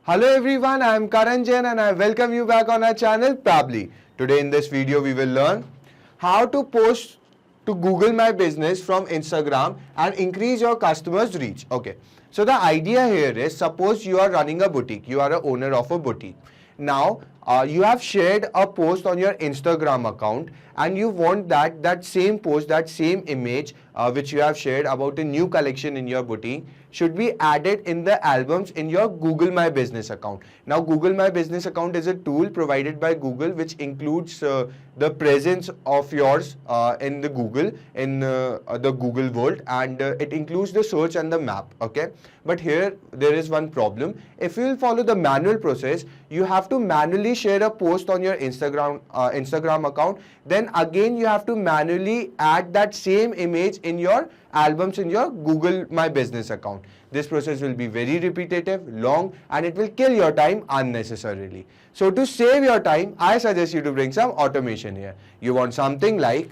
Hello everyone, I am Karan Jain and I welcome you back on our channel Probably. Today in this video we will learn how to post to Google My Business from Instagram and increase your customers reach. Okay, so the idea here is, suppose you are running a boutique, you are a owner of a boutique. Now you have shared a post on your Instagram account and you want that same post, that same image which you have shared about a new collection in your boutique should be added in the albums in your Google My Business account. Now Google My Business account is a tool provided by Google which includes the presence of yours in the Google, in the Google world, and it includes the search and the map. Okay, but here there is one problem. If you will follow the manual process, you have to manually share a post on your Instagram account, then again you have to manually add that same image in your albums in your Google My Business account. This process will be very repetitive, long, and it will kill your time unnecessarily. So to save your time, I suggest you to bring some automation here. You want something like,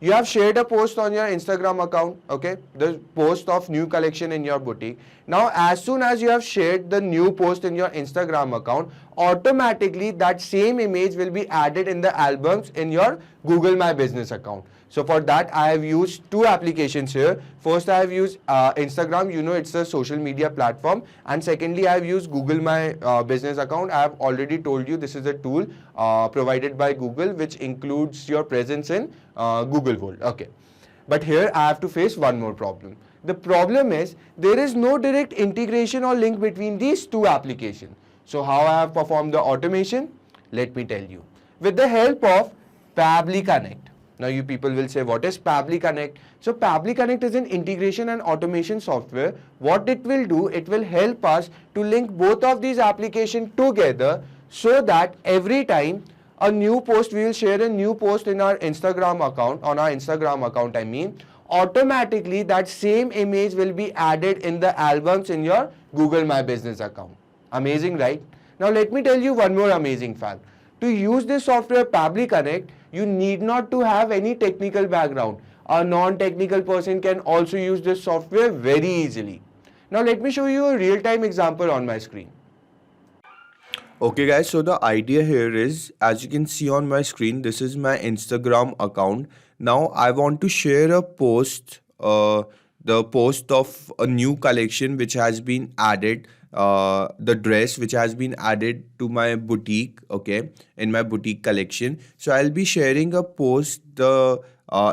you have shared a post on your Instagram account, okay, the post of new collection in your boutique. Now as soon as you have shared the new post in your Instagram account, automatically that same image will be added in the albums in your Google My Business account. So for that I have used two applications here. First I have used Instagram, you know it's a social media platform, and secondly I have used Google My Business account. I have already told you this is a tool provided by Google which includes your presence in Google world. Okay, but here I have to face one more problem. The problem is there is no direct integration or link between these two applications. So how I have performed the automation? Let me tell you. With the help of Pabbly Connect. Now you people will say, what is Pabbly Connect? So Pabbly Connect is an integration and automation software. What it will do, it will help us to link both of these applications together so that every time a new post, we will share a new post in our Instagram account, on our Instagram account I mean, automatically that same image will be added in the albums in your Google My Business account. Amazing, right? Now let me tell you one more amazing fact. To use this software Pabbly Connect, you need not to have any technical background. A non-technical person can also use this software very easily. Now let me show you a real-time example on my screen. Okay guys, so the idea here is, as you can see on my screen, this is my Instagram account. Now I want to share a post, the post of a new collection which has been added, the dress which has been added to my boutique, okay, in my boutique collection. So I'll be sharing a post, the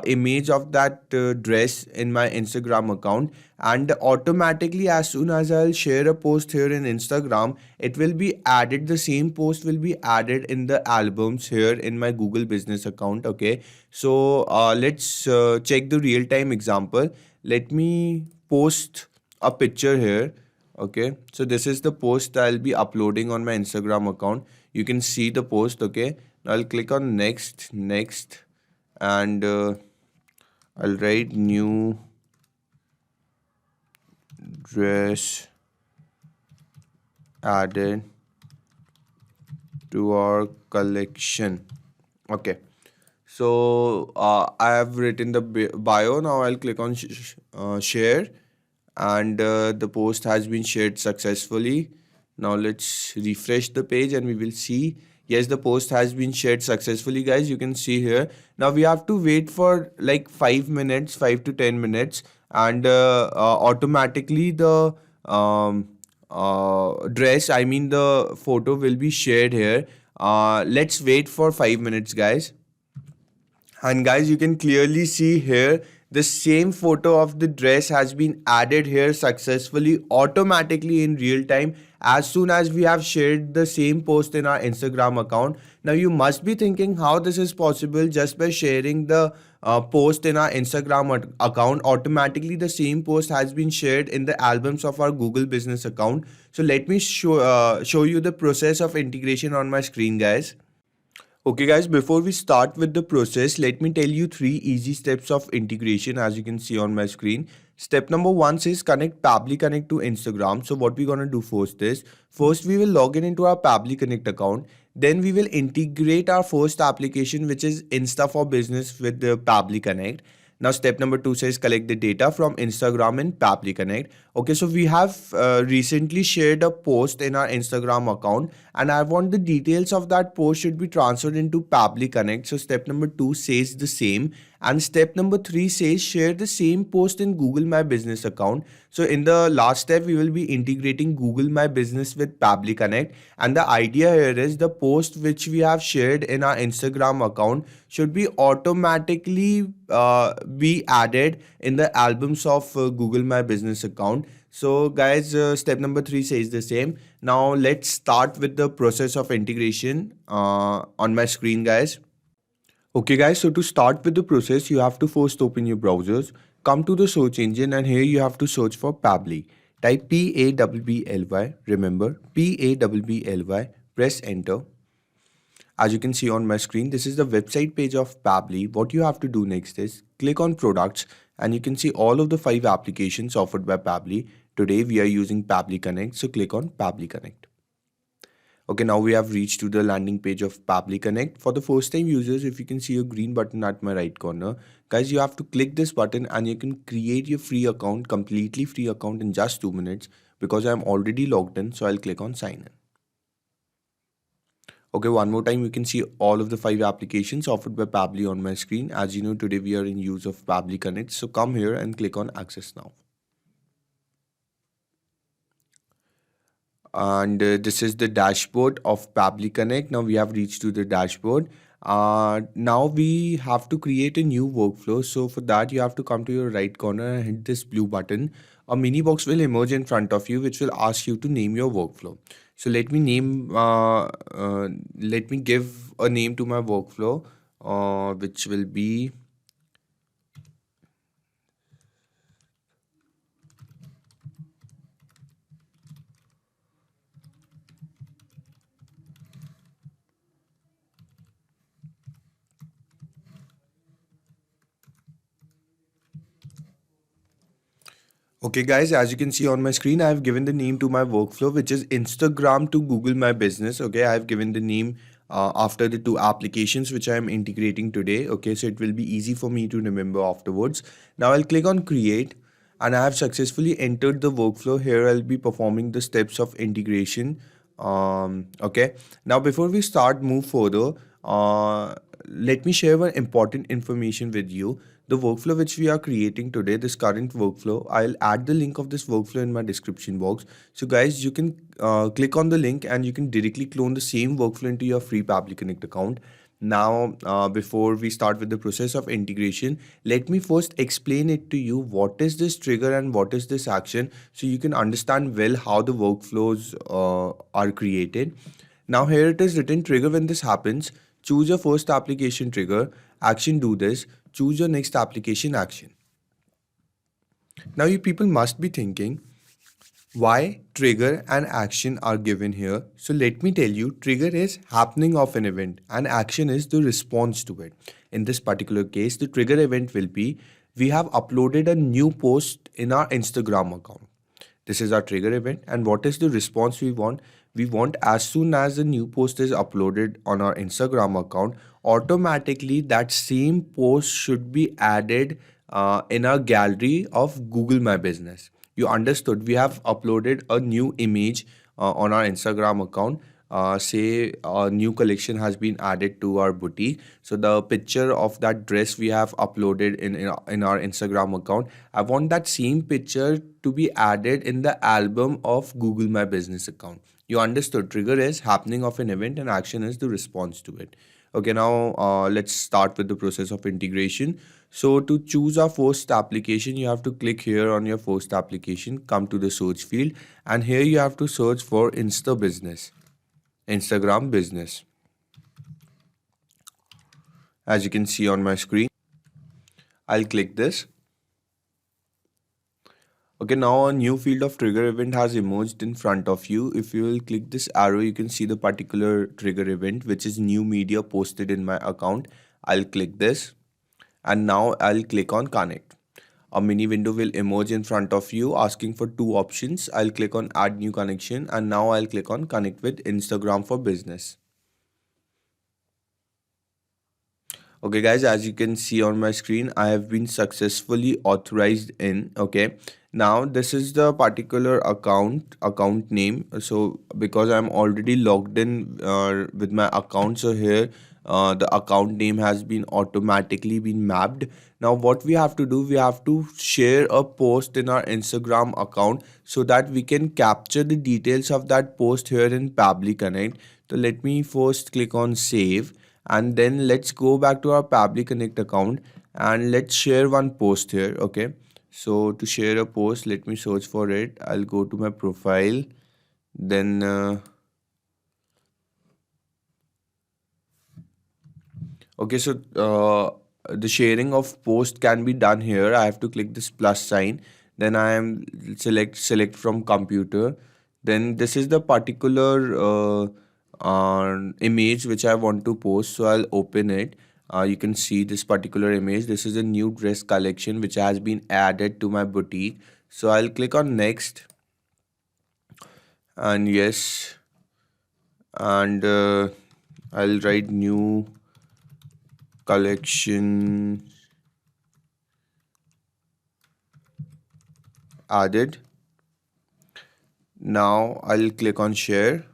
image of that dress in my Instagram account, and automatically as soon as I'll share a post here in Instagram, it will be added, the same post will be added in the albums here in my Google Business account. Okay, so let's check the real-time example. Let me post a picture here. Okay, so this is the post I'll be uploading on my Instagram account. You can see the post. Okay, now I'll click on next, and I'll write new dress added to our collection. Okay, so I have written the bio. Now I'll click on share, and the post has been shared successfully. Now let's refresh the page and we will see, yes, the post has been shared successfully, guys. You can see here. Now we have to wait for like 5 minutes, 5 to 10 minutes, and automatically the dress, I mean the photo, will be shared here. Let's wait for 5 minutes, guys. And guys, you can clearly see here the same photo of the dress has been added here successfully, automatically in real time, as soon as we have shared the same post in our Instagram account. Now you must be thinking how this is possible. Just by sharing the post in our Instagram account, automatically the same post has been shared in the albums of our Google Business account. So let me show you the process of integration on my screen, guys. Okay guys, before we start with the process, let me tell you 3 easy steps of integration, as you can see on my screen. Step number 1 says connect Pabbly Connect to Instagram. So what we're going to do first is, first we will log in into our Pabbly Connect account. Then we will integrate our first application, which is Insta for Business, with the Pabbly Connect. Now step number 2 says collect the data from Instagram and Pabbly Connect. Okay, so we have recently shared a post in our Instagram account, and I want the details of that post should be transferred into Pabbly Connect. So step number 2 says the same, and step number 3 says share the same post in Google My Business account. So in the last step, we will be integrating Google My Business with Pabbly Connect, and the idea here is the post which we have shared in our Instagram account should be automatically be added in the albums of Google My Business account. So guys, step number 3 says the same. Now let's start with the process of integration on my screen, guys. Okay guys, so to start with the process, you have to first open your browsers, come to the search engine, and here you have to search for Pabbly. Type Pabbly, remember Pabbly, press enter. As you can see on my screen, this is the website page of Pabbly. What you have to do next is click on products, and you can see all of the 5 applications offered by Pabbly. Today we are using Pabbly Connect, so click on Pabbly Connect. Okay, now we have reached to the landing page of Pabbly Connect. For the first time users, if you can see a green button at my right corner, guys, you have to click this button and you can create your free account, completely free account in just 2 minutes, because I'm already logged in. So I'll click on sign in. Okay, one more time, you can see all of the 5 applications offered by Pabbly on my screen. As you know, today we are in use of Pabbly Connect. So come here and click on access now. And this is the dashboard of Pabbly Connect. Now we have reached to the dashboard. Now we have to create a new workflow. So for that, you have to come to your right corner and hit this blue button. A mini box will emerge in front of you, which will ask you to name your workflow. So let me give a name to my workflow, which will be okay guys, as you can see on my screen, I have given the name to my workflow, which is Instagram to Google My Business. Okay, I have given the name after the 2 applications which I am integrating today. Okay, so it will be easy for me to remember afterwards. Now I'll click on create, and I have successfully entered the workflow. Here I'll be performing the steps of integration. Okay, now before we move further, let me share one important information with you. The workflow which we are creating today, this current workflow, I'll add the link of this workflow in my description box. So guys, you can click on the link and you can directly clone the same workflow into your free Pabbly Connect account. Now, before we start with the process of integration, let me first explain it to you. What is this trigger and what is this action, so you can understand well how the workflows are created. Now here it is written, trigger when this happens, choose your first application trigger, action do this, choose your next application action. Now you people must be thinking, why trigger and action are given here? So let me tell you, trigger is happening of an event and action is the response to it. In this particular case, the trigger event will be, we have uploaded a new post in our Instagram account. This is our trigger event, and what is the response we want? We want as soon as the new post is uploaded on our Instagram account, automatically that same post should be added in our gallery of Google My Business. You understood? We have uploaded a new image on our Instagram account. Say a new collection has been added to our boutique. So the picture of that dress we have uploaded in our Instagram account, I want that same picture to be added in the album of Google My Business account. You understood? Trigger is happening of an event and action is the response to it. Okay, now let's start with the process of integration. So to choose our first application, you have to click here on your first application, come to the search field, and here you have to search for Instagram Business. As you can see on my screen, I'll click this. Okay, now a new field of trigger event has emerged in front of you. If you will click this arrow, you can see the particular trigger event, which is new media posted in my account. I'll click this, and now I'll click on connect. A mini window will emerge in front of you asking for 2 options. I'll click on add new connection, and now I'll click on connect with Instagram for business. Okay guys, as you can see on my screen, I have been successfully authorized in. Okay, now this is the particular account name. So because I'm already logged in with my account, so here the account name has been automatically been mapped. Now what we have to do, we have to share a post in our Instagram account so that we can capture the details of that post here in Pabbly Connect. So let me first click on save, and then let's go back to our Pabbly Connect account and let's share one post here. Okay, so to share a post, let me search for it. I'll go to my profile, then okay, so the sharing of post can be done here. I have to click this plus sign, then I am select from computer, then this is the particular image which I want to post, so I'll open it. You can see this particular image. This is a new dress collection which has been added to my boutique, so I'll click on next, and yes, and I'll write new collection added. Now I'll click on share,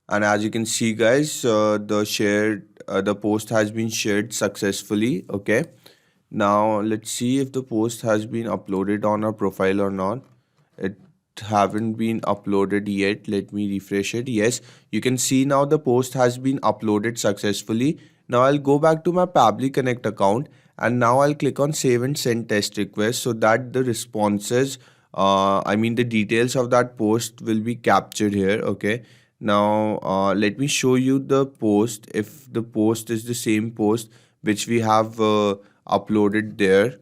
and as you can see guys, the post has been shared successfully. Okay, now let's see if the post has been uploaded on our profile or not. It haven't been uploaded yet. Let me refresh it. Yes, you can see now the post has been uploaded successfully. Now I'll go back to my Pabbly Connect account, and now I'll click on save and send test request so that the responses, I mean the details of that post will be captured here. Okay, now let me show you the post, if the post is the same post which we have uploaded there.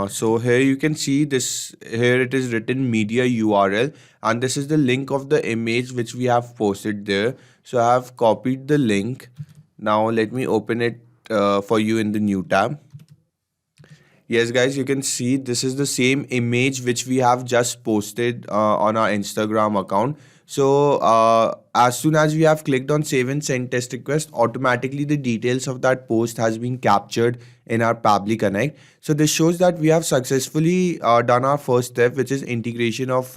So here you can see this, here it is written media URL, and this is the link of the image which we have posted there. So I have copied the link. Now let me open it for you in the new tab. Yes guys, you can see this is the same image which we have just posted on our Instagram account. So as soon as we have clicked on save and send test request, automatically the details of that post has been captured in our Pabbly Connect. So this shows that we have successfully done our first step, which is integration of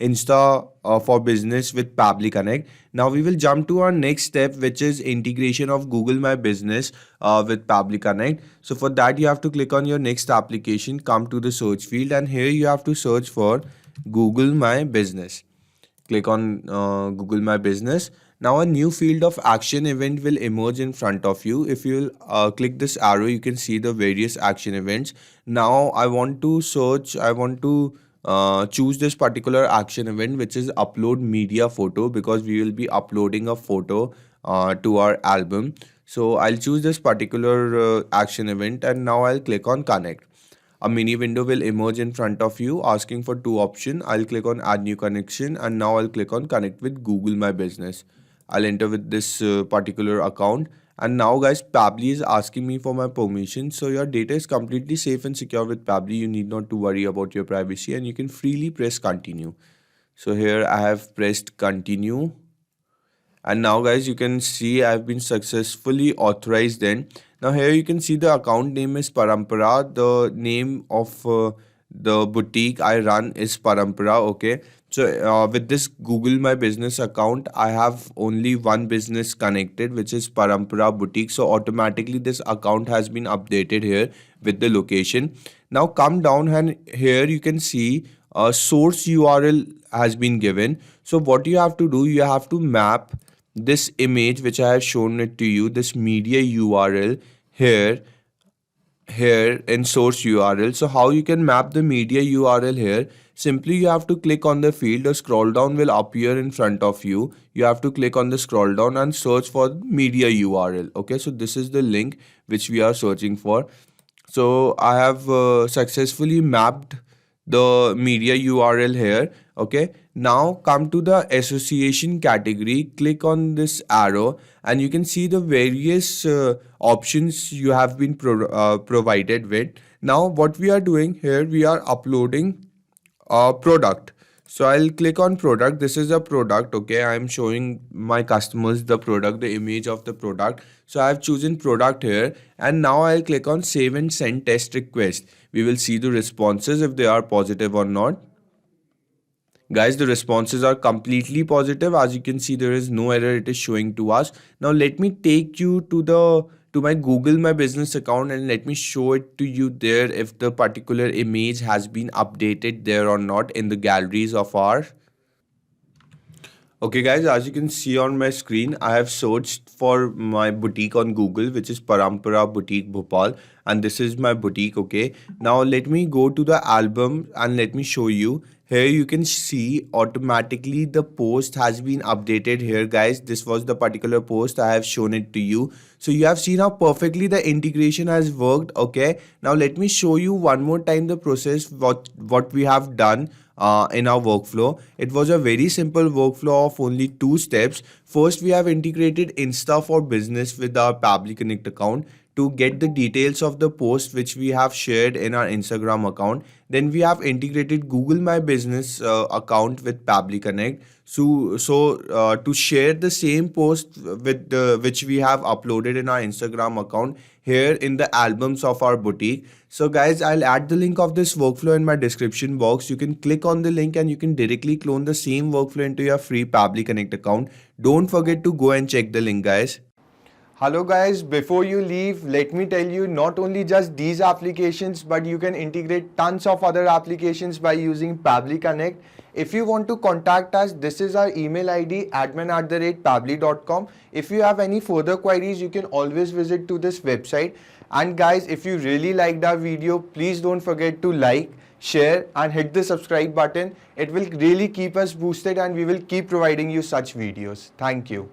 Insta for Business with Pabbly Connect. Now we will jump to our next step, which is integration of Google My Business with Pabbly Connect. So for that, you have to click on your next application, come to the search field, and here you have to search for Google My Business. Click on Google My Business. Now a new field of action event will emerge in front of you. If you click this arrow, you can see the various action events. Now I want to search, I want to choose this particular action event, which is upload media photo, because we will be uploading a photo to our album. So I'll choose this particular action event, and now I'll click on connect. A mini window will emerge in front of you asking for two options. I'll click on add new connection, and now I'll click on connect with Google My Business. I'll enter with this particular account, and now guys, Pabbly is asking me for my permission. So your data is completely safe and secure with Pabbly. You need not to worry about your privacy, and you can freely press continue. So here I have pressed continue, and now guys, you can see I've been successfully authorized in. Now here you can see the account name is Parampara. The name of the boutique I run is Parampara. Okay, so with this Google My Business account, I have only one business connected, which is Parampara Boutique. So automatically this account has been updated here with the location. Now come down, and here you can see a source URL has been given. So what you have to do, you have to map this image which I have shown it to you, this media URL here in source URL. So how you can map the media URL here? Simply you have to click on the field, a scroll down will appear in front of you. You have to click on the scroll down and search for media URL. Okay, so this is the link which we are searching for. So I have successfully mapped the media URL here. Okay, now come to the association category, click on this arrow, and you can see the various options you have been provided with. Now what we are doing here, we are uploading a product. So I'll click on product. This is a product. Okay, I'm showing my customers the product, the image of the product. So I've chosen product here, and now I'll click on save and send test request. We will see the responses if they are positive or not. Guys, the responses are completely positive. As you can see, there is no error. It is showing to us. Now let me take you to my Google My Business account, and let me show it to you there if the particular image has been updated there or not in the galleries of our. Okay guys, as you can see on my screen, I have searched for my boutique on Google, which is Parampara Boutique Bhopal, and this is my boutique. Okay, now let me go to the album and let me show you. Here you can see automatically the post has been updated here, guys. This was the particular post. I have shown it to you. So you have seen how perfectly the integration has worked. Okay, now let me show you one more time the process, what we have done in our workflow. It was a very simple workflow of only 2 steps. First, we have integrated Insta for Business with our Pabbly Connect account to get the details of the post which we have shared in our Instagram account. Then we have integrated Google My Business account with Pabbly Connect. So to share the same post with which we have uploaded in our Instagram account here in the albums of our boutique. So guys, I'll add the link of this workflow in my description box. You can click on the link and you can directly clone the same workflow into your free Pabbly Connect account. Don't forget to go and check the link, guys. Hello guys, before you leave, let me tell you not only just these applications, but you can integrate tons of other applications by using Pabbly Connect. If you want to contact us, this is our email ID admin@pabbly.com. If you have any further queries, you can always visit to this website. And guys, if you really liked our video, please don't forget to like, share and hit the subscribe button. It will really keep us boosted and we will keep providing you such videos. Thank you.